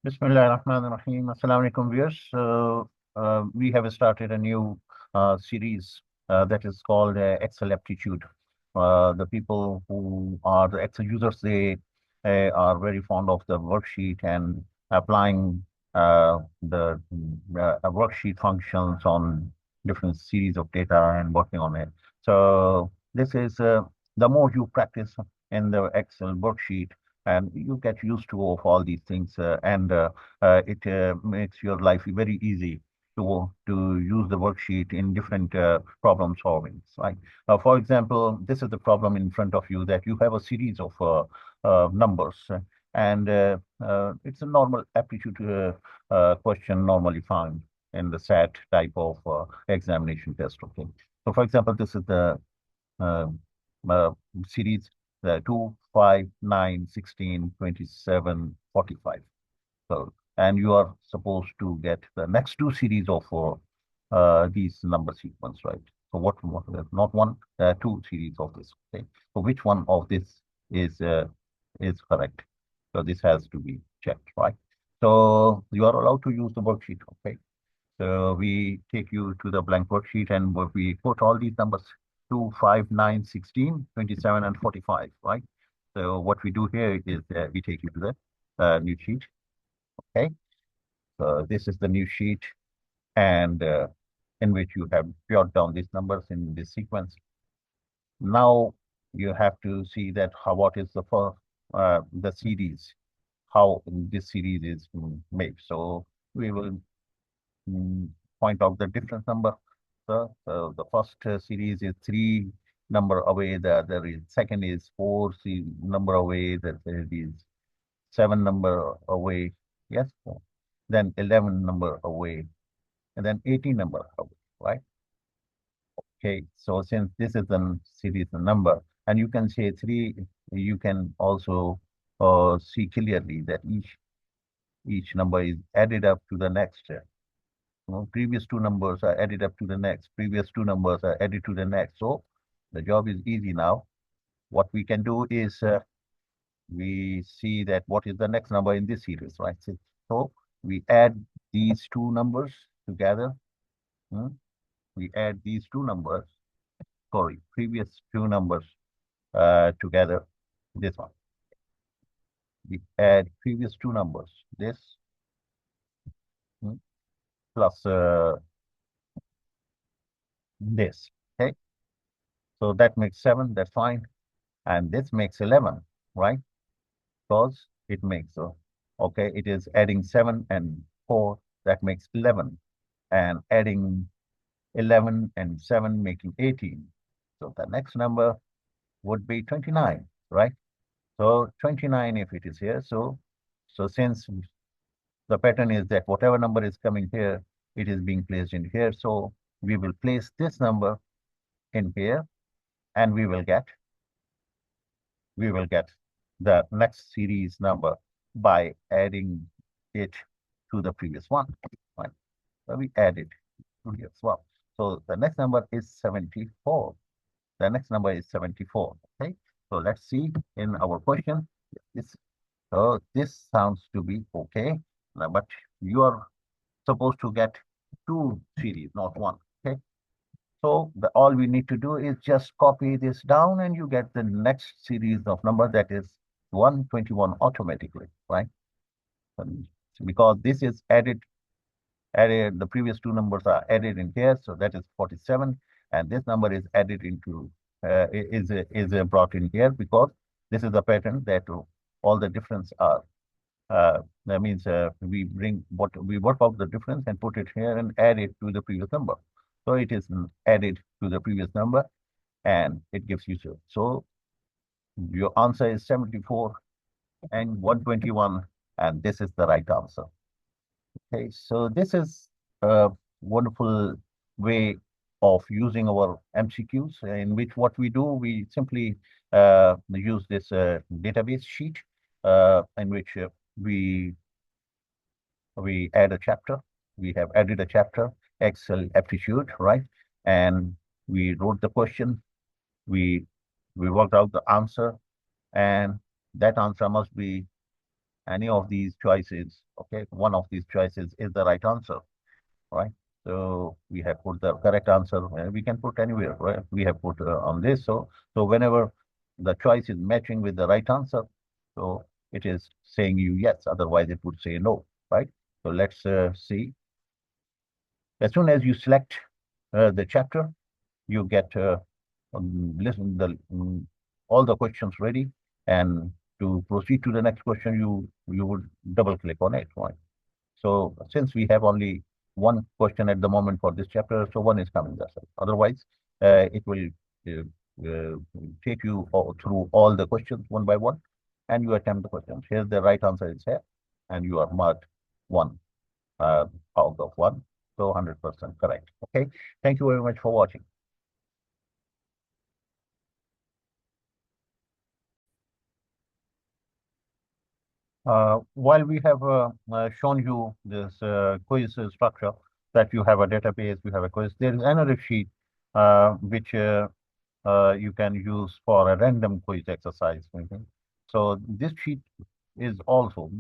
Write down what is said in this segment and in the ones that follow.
Bismillahirrahmanirrahim. Assalamu alaikum, viewers. We have started a new series that is called Excel Aptitude. The people who are the Excel users, they are very fond of the worksheet and applying the worksheet functions on different series of data and working on it. So this is the more you practice in the Excel worksheet, and you get used to of all these things, and it makes your life very easy to use the worksheet in different problem solving. Right? For example, this is the problem in front of you, that you have a series of numbers, and it's a normal aptitude question normally found in the SAT type of examination test. Okay, so for example, this is the uh, uh, series, 2, 5, 9, 16, 27, 45. So, and you are supposed to get the next two series of these number sequence, right? So what not one, two series of this. Okay. So which one of this is correct? So this has to be checked, right? So you are allowed to use the worksheet. Okay. So we take you to the blank worksheet, and we put all these numbers: 2, 5, 9, 16, 27, and 45, right? So what we do here is we take you to the new sheet. Okay. So this is the new sheet, and in which you have jotted down these numbers in this sequence. Now you have to see that what is the series, how this series is made. So we will mm, point out the difference number. So the first series is 3 number away. The other is second is 4 number away. The third is 7 number away. Yes. Then 11 number away, and then 18 number away. Right. Okay. So since this is the series number, and you can say 3, you can also see clearly that each number is added up to the next. Previous two numbers are added up to the next. Previous two numbers are added to the next. So the job is easy now. What we can do is we see that what is the next number in this series, right? So we add these two numbers together. Hmm? We add these two numbers, sorry, previous two numbers together. This one. We add previous two numbers, this hmm, plus this. Okay. So that makes 7. That's fine. And this makes 11, right? Because it makes, okay, it is adding 7 and 4, that makes 11, and adding 11 and 7 making 18. So the next number would be 29, right? So 29 if it is here. So since the pattern is that whatever number is coming here, it is being placed in here. So we will place this number in here, and we will get the next series number by adding it to the previous one. Right? So we add it to here as well. So the next number is 74. The next number is 74. Okay. So let's see in our question. This, so this sounds to be okay, but you are supposed to get two series, not one. Okay. So all we need to do is just copy this down, and you get the next series of number, that is 121 automatically, right? Because this is added, the previous two numbers are added in here, so that is 47, and this number is added into is brought in here, because this is the pattern that all the difference are. That means we work out the difference and put it here and add it to the previous number. So it is added to the previous number, and it gives you so. So your answer is 74 and 121, and this is the right answer. Okay, so this is a wonderful way of using our MCQs, in which what we do, we simply use this database sheet, in which we add a chapter. We have added a chapter, Excel aptitude, right? And we wrote the question. We we worked out the answer, and that answer must be any of these choices, okay, one of these choices is the right answer, right? So we have put the correct answer. We can put anywhere, right? We have put on this. So whenever the choice is matching with the right answer, so it is saying you yes. Otherwise, it would say no, right? So let's see. As soon as you select the chapter, you get listen the all the questions ready, and to proceed to the next question, you would double click on it, right? So since we have only one question at the moment for this chapter, so one is coming. That's it. Otherwise, it will uh, uh, take you through all the questions one by one, and you attempt the questions. Here's the right answer is here, and you are marked one uh, out of one, so 100% correct. Okay. Thank you very much for watching. While we have shown you this quiz structure, that you have a database, you have a quiz, there is another sheet which you can use for a random quiz exercise. Okay? So this sheet is also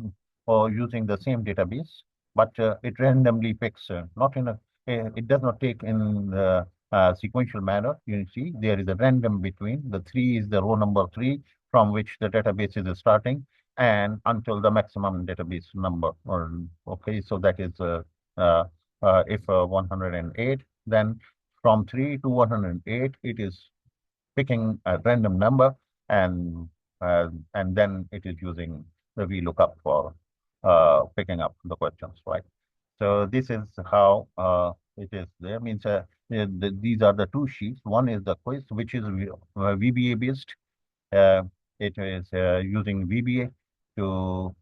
using the same database, but it randomly picks, not in a, it does not take in the sequential manner. You see, there is a random between. The three is the row number three from which the database is starting, and until the maximum database number. Or okay, so that is if 108, then from 3 to 108, it is picking a random number, and and then it is using the VLOOKUP for picking up the questions, right? So this is how it is there. Means these are the two sheets. One is the quiz, which is VBA based. Uh, it is using VBA to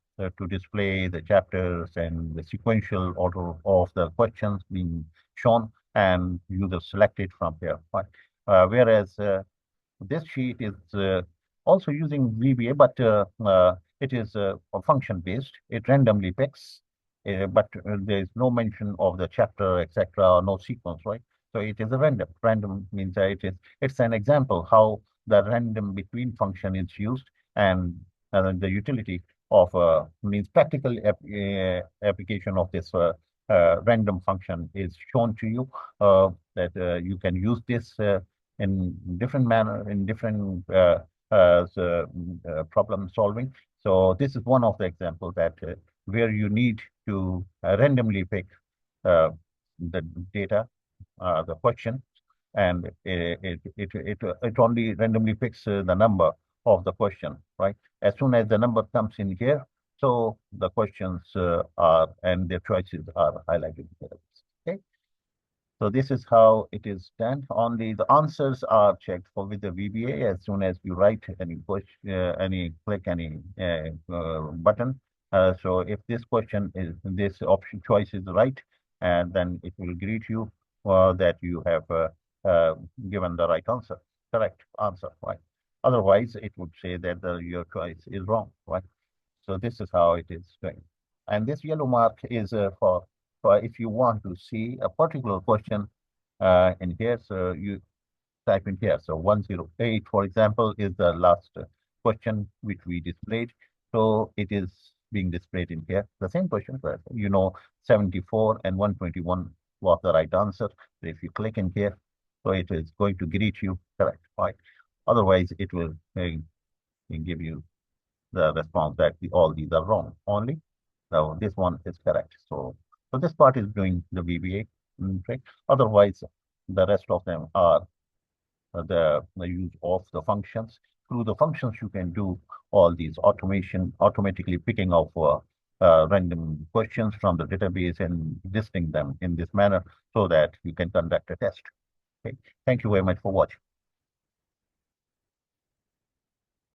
display the chapters and the sequential order of the questions being shown, and user select it from here. Right? Whereas this sheet is also using VBA, but it is function based. It randomly picks, but there is no mention of the chapter, etc., no sequence, right? So it is a random. Random means that it's an example how the random between function is used, and the utility of means practical application of this random function is shown to you, that you can use this in different manner, in different problem solving. So this is one of the examples that where you need to randomly pick uh, the data, the question, and it only randomly picks the number of the question, right? As soon as the number comes in here, so the questions are and their choices are highlighted here. Okay. So this is how it is done. Only the answers are checked for with the VBA as soon as you write any push, any click any button. So if this question is this option choice is right, and then it will greet you that you have uh, given the right answer, correct answer, right? Otherwise, it would say that your choice is wrong, right? So this is how it is going. And this yellow mark is for if you want to see a particular question in here. So you type in here. So 108, for example, is the last question which we displayed. So it is being displayed in here. The same question, but 74 and 121 was the right answer. So if you click in here, so it is going to greet you correct, right? Otherwise, it will give you the response that all these are wrong only. So this one is correct. So this part is doing the VBA. Okay. Otherwise, the rest of them are the use of the functions. Through the functions, you can do all these automation, automatically picking up random questions from the database and listing them in this manner so that you can conduct a test. Okay. Thank you very much for watching.